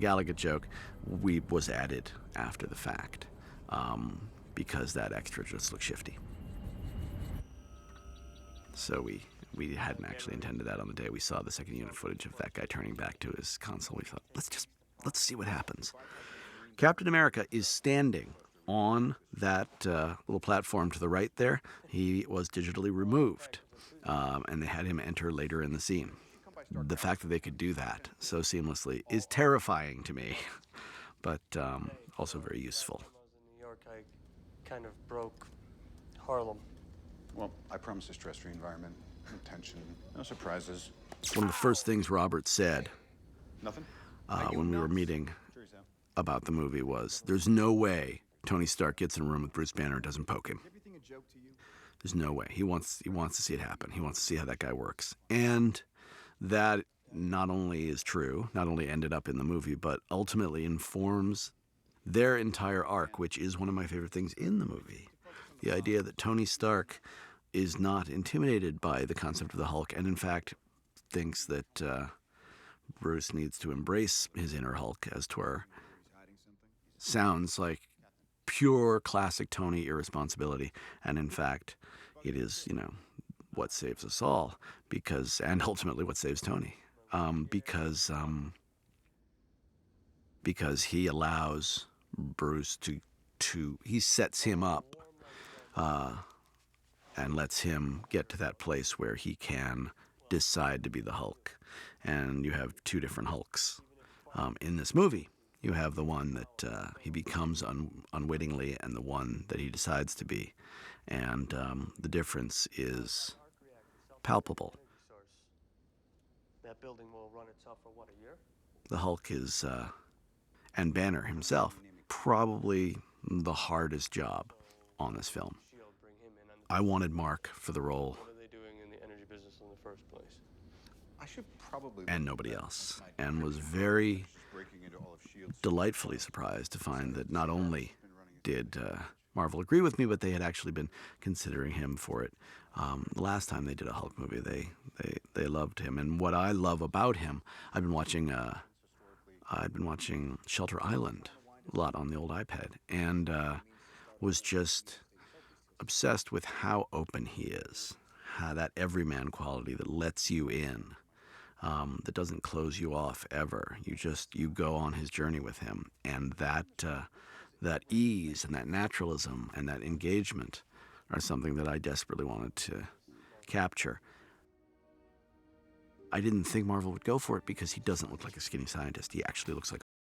Gallagher joke was added after the fact because that extra just looked shifty. So we hadn't actually intended that on the day we saw the second unit footage of that guy turning back to his console. We thought, let's see what happens. Captain America is standing on that little platform to the right there. He was digitally removed, and they had him enter later in the scene. The fact that they could do that so seamlessly is terrifying to me, but also very useful. In New York, I kind of broke Harlem. Well, I promised a stress-free environment, no tension, no surprises. One of the first things Robert said when we were meeting about the movie was, there's no way Tony Stark gets in a room with Bruce Banner and doesn't poke him. There's no way. He wants to see it happen. He wants to see how that guy works. And that not only is true, not only ended up in the movie, but ultimately informs their entire arc, which is one of my favorite things in the movie. The idea that Tony Stark is not intimidated by the concept of the Hulk, and in fact thinks that Bruce needs to embrace his inner Hulk, as 'twere, sounds like pure classic Tony irresponsibility. And in fact, it is, what saves us all, and ultimately what saves Tony, because he allows Bruce he sets him up and lets him get to that place where he can decide to be the Hulk. And you have two different Hulks in this movie. You have the one that he becomes unwittingly and the one that he decides to be. And the difference is palpable. That building will run itself for what, a year? The Hulk is, and Banner himself, probably the hardest job on this film. I wanted Mark for the role. What are they doing in the energy business in the first place? And nobody else. And was very delightfully surprised to find that not only did Marvel agree with me, but they had actually been considering him for it. The last time they did a Hulk movie, they loved him. And what I love about him, I've been watching Shelter Island a lot on the old iPad, and was just obsessed with how open he is, how that everyman quality that lets you in, that doesn't close you off ever. You go on his journey with him, and that ease and that naturalism and that engagement are something that I desperately wanted to capture. I didn't think Marvel would go for it because he doesn't look like a skinny scientist. He actually looks like